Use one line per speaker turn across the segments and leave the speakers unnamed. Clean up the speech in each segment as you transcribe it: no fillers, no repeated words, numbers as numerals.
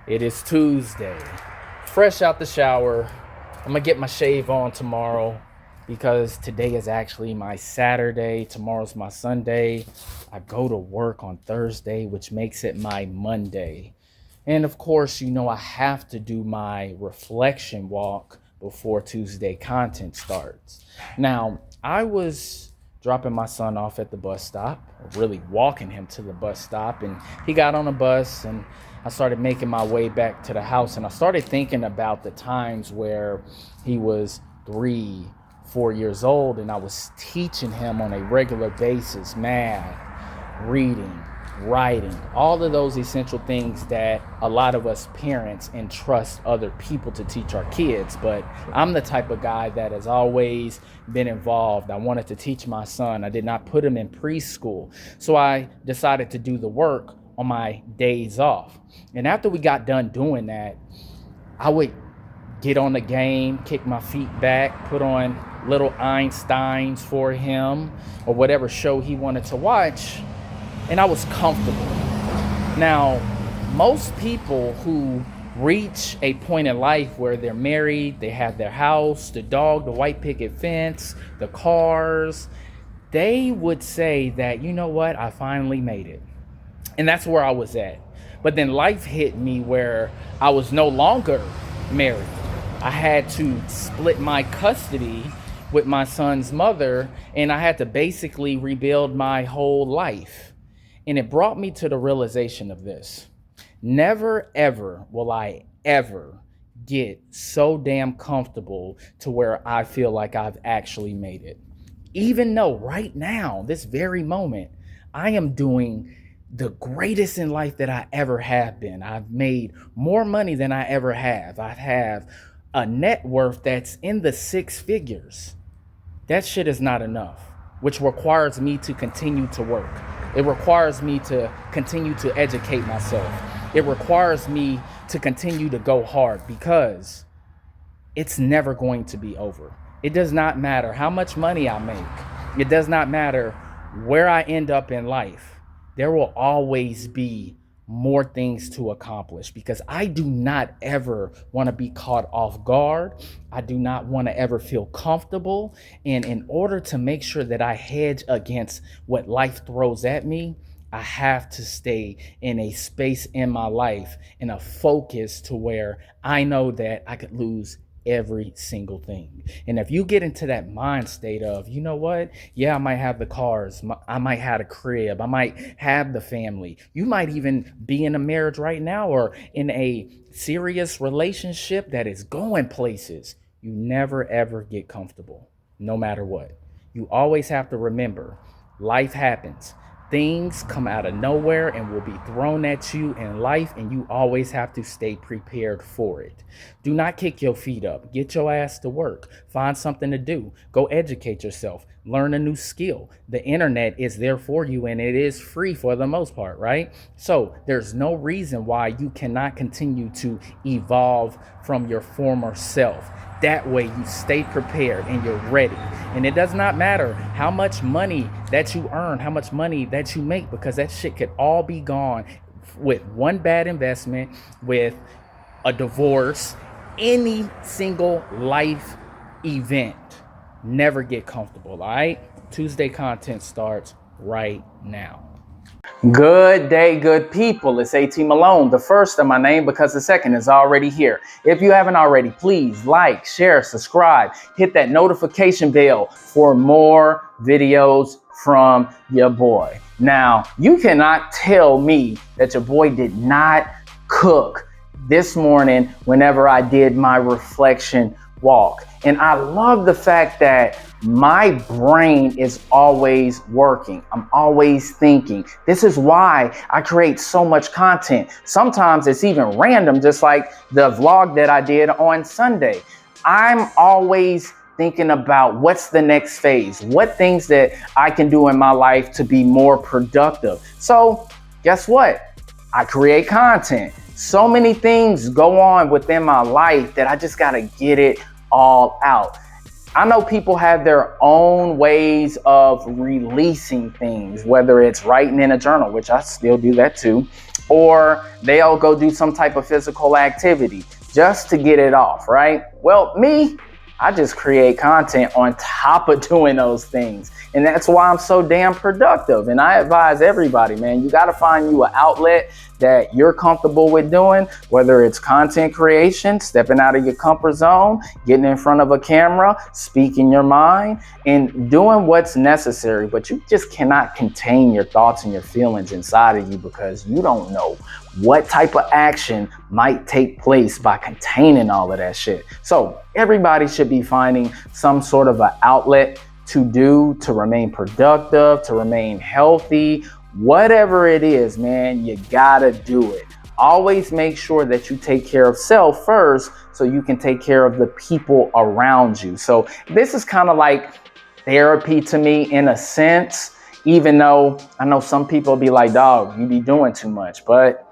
It is Tuesday. Fresh out the shower. I'm gonna get my shave on tomorrow because today is actually my Saturday. Tomorrow's my Sunday. I go to work on Thursday, which makes it my Monday. And of course, I have to do my reflection walk before Tuesday content starts. Now, I was dropping my son off at the bus stop, or really walking him to the bus stop, and he got on a bus and I started making my way back to the house, and I started thinking about the times where he was 3, 4 years old and I was teaching him on a regular basis math, reading, writing, all of those essential things that a lot of us parents entrust other people to teach our kids. But I'm the type of guy that has always been involved. I wanted to teach my son. I did not put him in preschool. So I decided to do the work on my days off. And after we got done doing that, I would get on the game, kick my feet back, put on little Einsteins for him or whatever show he wanted to watch, and I was comfortable. Now, most people who reach a point in life where they're married, they have their house, the dog, the white picket fence, the cars, they would say that, you know what, I finally made it. And that's where I was at. But then life hit me where I was no longer married. I had to split my custody with my son's mother, and I had to basically rebuild my whole life. And it brought me to the realization of this. Never, ever will I ever get so damn comfortable to where I feel like I've actually made it. Even though right now, this very moment, I am doing the greatest in life that I ever have been. I've made more money than I ever have. I have a net worth that's in the 6 figures. That shit is not enough, which requires me to continue to work. It requires me to continue to educate myself. It requires me to continue to go hard because it's never going to be over. It does not matter how much money I make. It does not matter where I end up in life. There will always be more things to accomplish because I do not ever want to be caught off guard. I do not want to ever feel comfortable. And in order to make sure that I hedge against what life throws at me, I have to stay in a space in my life, in a focus to where I know that I could lose every single thing. And if you get into that mind state of, you know what? Yeah, I might have the cars. I might have a crib. I might have the family. You might even be in a marriage right now or in a serious relationship that is going places. You never, ever get comfortable, no matter what. You always have to remember, life happens. Things come out of nowhere and will be thrown at you in life, and you always have to stay prepared for it. Do not kick your feet up. Get your ass to work. Find something to do. Go educate yourself. Learn a new skill. The internet is there for you, and it is free for the most part, right? So there's no reason why you cannot continue to evolve from your former self. That way you stay prepared and you're ready. And it does not matter how much money that you earn, how much money that you make, because that shit could all be gone with one bad investment, with a divorce, any single life event. Never get comfortable, all right? Tuesday content starts right now. Good day, good people. It's AT Malone, the first of my name because the second is already here. If you haven't already, please like, share, subscribe, hit that notification bell for more videos from your boy. Now, you cannot tell me that your boy did not cook this morning whenever I did my reflection walk. And I love the fact that my brain is always working. I'm always thinking. This is why I create so much content. Sometimes it's even random, just like the vlog that I did on Sunday. I'm always thinking about what's the next phase, what things that I can do in my life to be more productive. So guess what? I create content. So many things go on within my life that I just got to get it all out. I know people have their own ways of releasing things, whether it's writing in a journal, which I still do that too, or they'll go do some type of physical activity just to get it off, right? Well, me, I just create content on top of doing those things. And that's why I'm so damn productive. And I advise everybody, man, you got to find you an outlet that you're comfortable with doing, whether it's content creation, stepping out of your comfort zone, getting in front of a camera, speaking your mind, and doing what's necessary. But you just cannot contain your thoughts and your feelings inside of you, because you don't know what type of action might take place by containing all of that shit. So everybody should be finding some sort of an outlet to do, to remain productive, to remain healthy. Whatever it is, man, you gotta do it. Always make sure that you take care of self first so you can take care of the people around you. So this is kind of like therapy to me in a sense, even though I know some people be like, dog, you be doing too much, but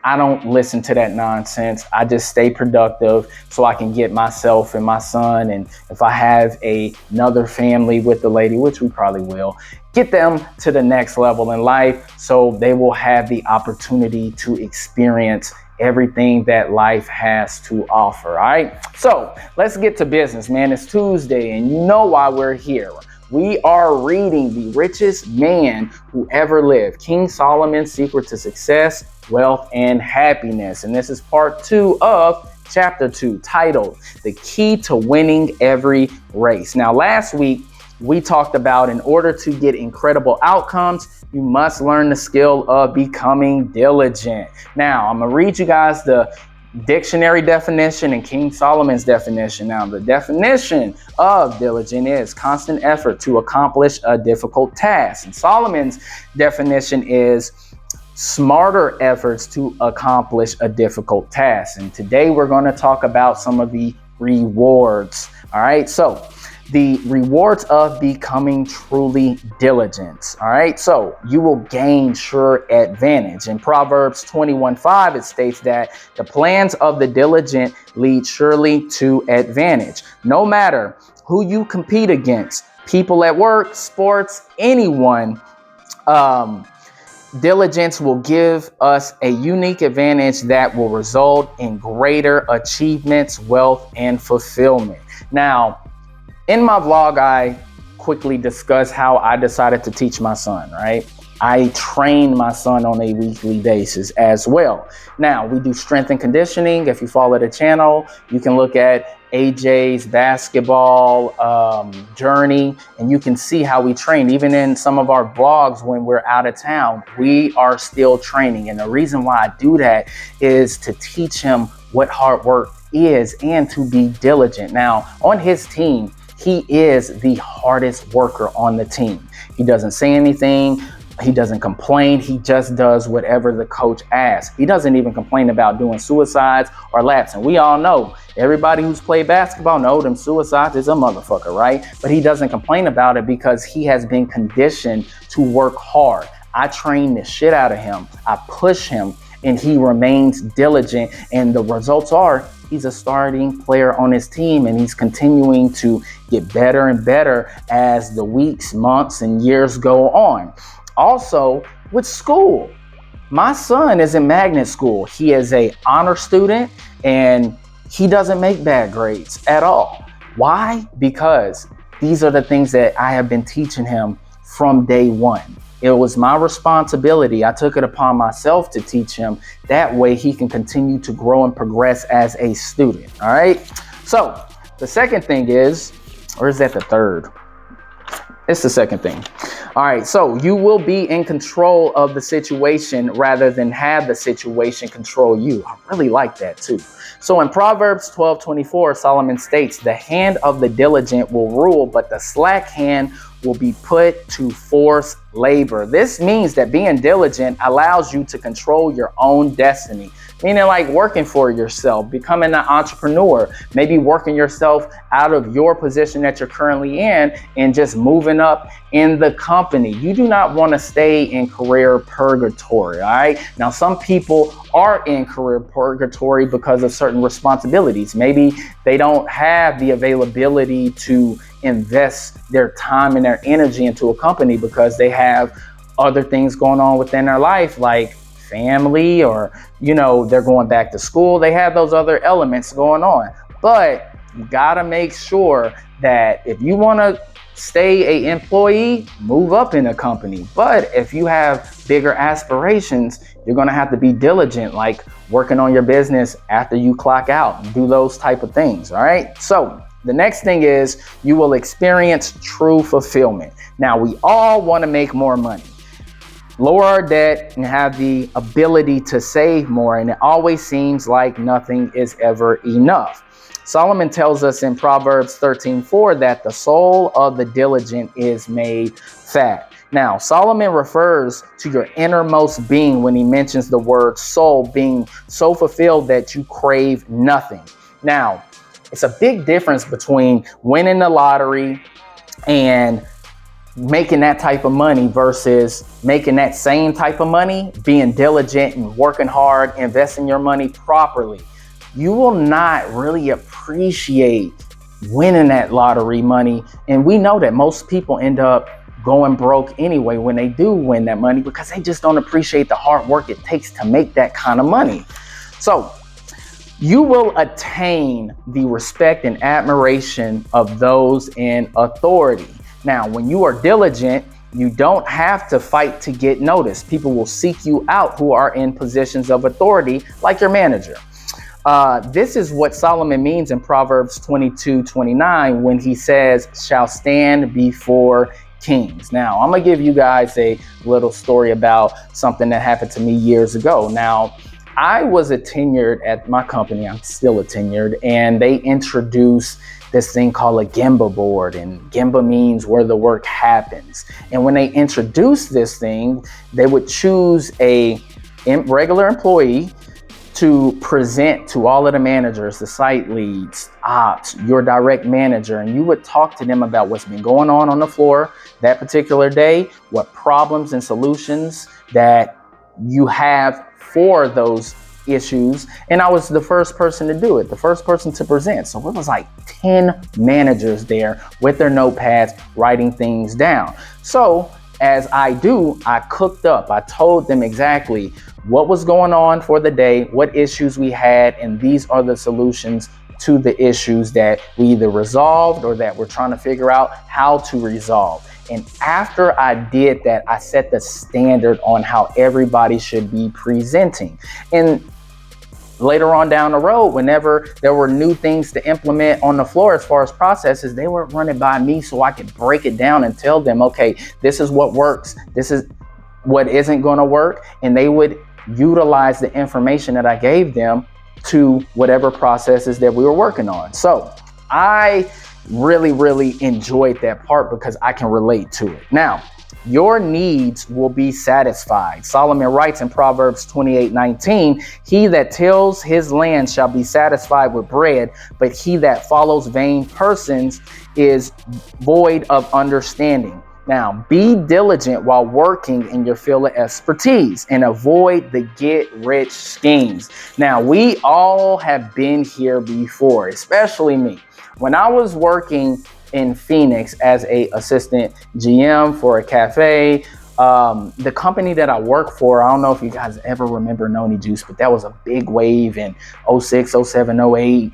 I don't listen to that nonsense. I just stay productive so I can get myself and my son, and if I have another family with the lady, which we probably will, get them to the next level in life so they will have the opportunity to experience everything that life has to offer. All right. So let's get to business, man. It's Tuesday and you know why we're here. We are reading The Richest Man Who Ever Lived, King Solomon's Secret to Success, Wealth, and Happiness. And this is part 2 of chapter 2, titled The Key to Winning Every Race. Now, last week, we talked about in order to get incredible outcomes, you must learn the skill of becoming diligent. Now, I'm going to read you guys the dictionary definition and King Solomon's definition. Now, the definition of diligent is constant effort to accomplish a difficult task. And Solomon's definition is smarter efforts to accomplish a difficult task. And today we're going to talk about some of the rewards. All right. So the rewards of becoming truly diligent. All right. So you will gain sure advantage. In Proverbs 21:5, it states that the plans of the diligent lead surely to advantage. No matter who you compete against, people at work, sports, anyone, diligence will give us a unique advantage that will result in greater achievements, wealth, and fulfillment. Now, in my vlog, I quickly discuss how I decided to teach my son, right? I train my son on a weekly basis as well. Now, we do strength and conditioning. If you follow the channel, you can look at AJ's basketball journey, and you can see how we train. Even in some of our vlogs when we're out of town, we are still training. And the reason why I do that is to teach him what hard work is and to be diligent. Now, on his team, he is the hardest worker on the team. He doesn't say anything. He doesn't complain. He just does whatever the coach asks. He doesn't even complain about doing suicides or laps. And we all know, everybody who's played basketball know them suicides is a motherfucker, right? But he doesn't complain about it because he has been conditioned to work hard. I train the shit out of him. I push him and he remains diligent. And the results are he's a starting player on his team, and he's continuing to get better and better as the weeks, months, and years go on. Also, with school, my son is in magnet school. He is an honor student, and he doesn't make bad grades at all. Why? Because these are the things that I have been teaching him from day one. It was my responsibility. I took it upon myself to teach him. That way he can continue to grow and progress as a student. All right. So the second thing is, or is that the third? It's the second thing. All right. So you will be in control of the situation rather than have the situation control you. I really like that too. So in Proverbs 12:24, Solomon states, the hand of the diligent will rule, but the slack hand will be put to forced labor. This means that being diligent allows you to control your own destiny, meaning like working for yourself, becoming an entrepreneur, maybe working yourself out of your position that you're currently in and just moving up in the company. You do not want to stay in career purgatory. All right. Now, some people are in career purgatory because of certain responsibilities. Maybe they don't have the availability to invest their time and their energy into a company because they have other things going on within their life, like family, or, they're going back to school. They have those other elements going on. But you gotta make sure that if you want to stay an employee, move up in a company. But if you have bigger aspirations, you're going to have to be diligent, like working on your business after you clock out and do those type of things. All right. So the next thing is you will experience true fulfillment. Now, we all want to make more money, lower our debt, and have the ability to save more. And it always seems like nothing is ever enough. Solomon tells us in Proverbs 13:4 that the soul of the diligent is made fat. Now, Solomon refers to your innermost being when he mentions the word soul being so fulfilled that you crave nothing. Now, it's a big difference between winning the lottery and making that type of money versus making that same type of money, being diligent and working hard, investing your money properly. You will not really appreciate winning that lottery money. And we know that most people end up going broke anyway when they do win that money, because they just don't appreciate the hard work it takes to make that kind of money. So you will attain the respect and admiration of those in authority. Now, when you are diligent, you don't have to fight to get noticed. People will seek you out who are in positions of authority, like your manager. This is what Solomon means in Proverbs 22:29 when he says, shall stand before kings. Now, I'm going to give you guys a little story about something that happened to me years ago. Now, I was a tenured at my company. I'm still a tenured, and they introduced this thing called a Gemba board, and Gemba means where the work happens. And when they introduced this thing, they would choose a regular employee to present to all of the managers, the site leads, ops, your direct manager, and you would talk to them about what's been going on the floor that particular day, what problems and solutions that you have for those issues. And I was the first person to do it, the first person to present. So it was like 10 managers there with their notepads writing things down. So as I cooked up. I told them exactly what was going on for the day, what issues we had, and these are the solutions to the issues that we either resolved or that we're trying to figure out how to resolve. And after I did that, I set the standard on how everybody should be presenting. And later on down the road, whenever there were new things to implement on the floor as far as processes, they were running by me so I could break it down and tell them, okay, this is what works, this is what isn't going to work. And they would utilize the information that I gave them to whatever processes that we were working on. So I really enjoyed that part because I can relate to it. Now, your needs will be satisfied. Solomon writes in Proverbs 28:19, he that tills his land shall be satisfied with bread, but he that follows vain persons is void of understanding. Now, be diligent while working in your field of expertise and avoid the get-rich schemes. Now, we all have been here before, especially me. When I was working in Phoenix as a assistant GM for a cafe, the company that I work for, I don't know if you guys ever remember Noni Juice, but that was a big wave in 06, 07, 08,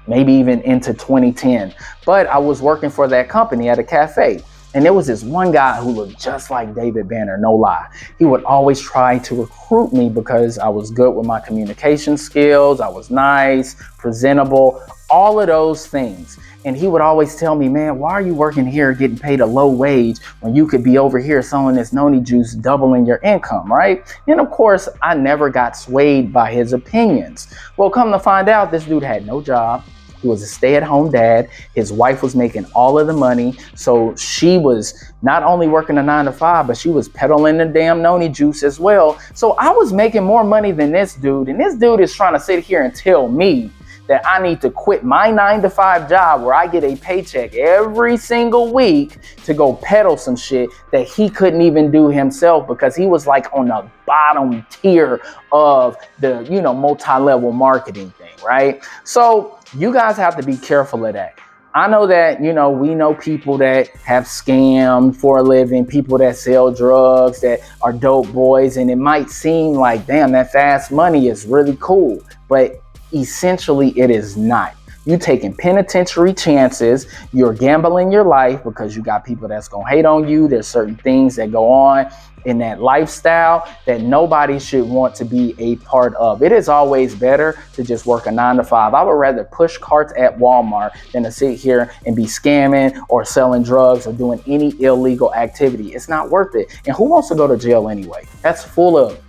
maybe even into 2010. But I was working for that company at a cafe. And there was this one guy who looked just like David Banner, no lie. He would always try to recruit me because I was good with my communication skills. I was nice, presentable, all of those things. And he would always tell me, man, why are you working here getting paid a low wage when you could be over here selling this Noni Juice, doubling your income, right? And of course, I never got swayed by his opinions. Well, come to find out, this dude had no job. He was a stay-at-home dad. His wife was making all of the money. So she was not only working a 9-to-5, but she was peddling the damn Noni Juice as well. So I was making more money than this dude. And this dude is trying to sit here and tell me that I need to quit my 9-to-5 job where I get a paycheck every single week to go peddle some shit that he couldn't even do himself because he was like on the bottom tier of the, multi-level marketing thing, right? So you guys have to be careful of that. I know that, we know people that have scammed for a living, people that sell drugs, that are dope boys, and it might seem like, damn, that fast money is really cool, but essentially it is not. You taking penitentiary chances, you're gambling your life because you got people that's gonna hate on you. There's certain things that go on in that lifestyle that nobody should want to be a part of. It is always better to just work a 9 to 5. I would rather push carts at Walmart than to sit here and be scamming or selling drugs or doing any illegal activity. It's not worth it. And who wants to go to jail anyway? That's full of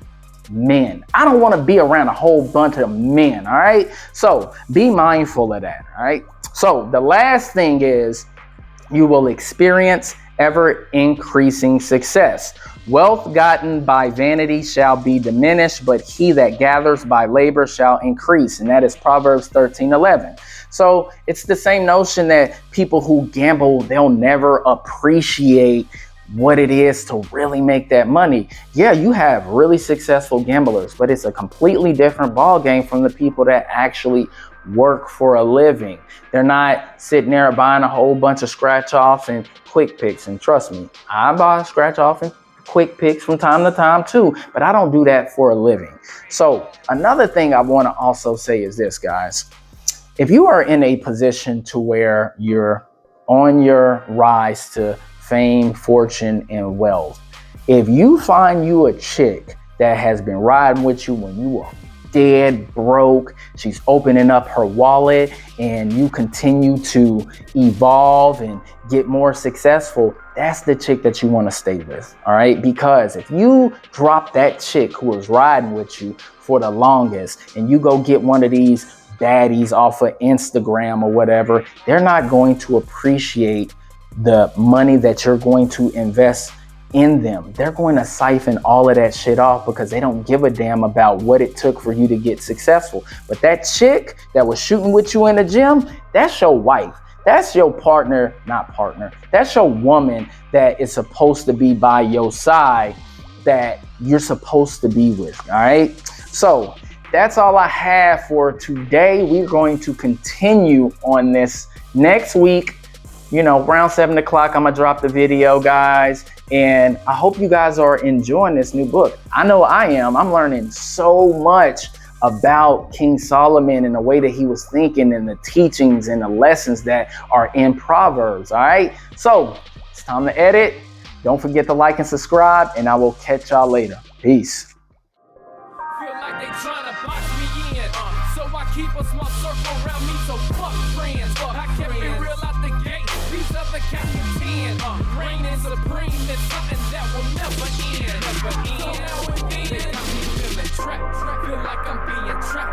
men. I don't want to be around a whole bunch of men. All right. So be mindful of that. All right. So the last thing is you will experience ever increasing success. Wealth gotten by vanity shall be diminished, but he that gathers by labor shall increase. And that is Proverbs 13:11. So it's the same notion that people who gamble, they'll never appreciate what it is to really make that money. Yeah, you have really successful gamblers, but it's a completely different ball game from the people that actually work for a living. They're not sitting there buying a whole bunch of scratch offs and quick picks. And trust me, I buy scratch off and quick picks from time to time too, but I don't do that for a living. So another thing I want to also say is this, guys. If you are in a position to where you're on your rise to fame, fortune, and wealth, if you find you a chick that has been riding with you when you were dead broke, she's opening up her wallet, and you continue to evolve and get more successful, that's the chick that you want to stay with. All right. Because if you drop that chick who was riding with you for the longest and you go get one of these baddies off of Instagram or whatever, they're not going to appreciate the money that you're going to invest in them. They're going to siphon all of that shit off because they don't give a damn about what it took for you to get successful. But that chick that was shooting with you in the gym, that's your wife. That's your partner, not partner. That's your woman that is supposed to be by your side, that you're supposed to be with. All right. So that's all I have for today. We're going to continue on this next week. Around 7 o'clock, I'm going to drop the video, guys. And I hope you guys are enjoying this new book. I know I am. I'm learning so much about King Solomon and the way that he was thinking and the teachings and the lessons that are in Proverbs. All right. So it's time to edit. Don't forget to like and subscribe, and I will catch y'all later. Peace.
Feel like they trying to box me in. So I keep a small circle around me. So fuck friends. I kept it real out the gate. These other cats pretend. Reigning supreme is something that will never end. Never end. So now and then, they got me feeling trapped. Feel like I'm being trapped.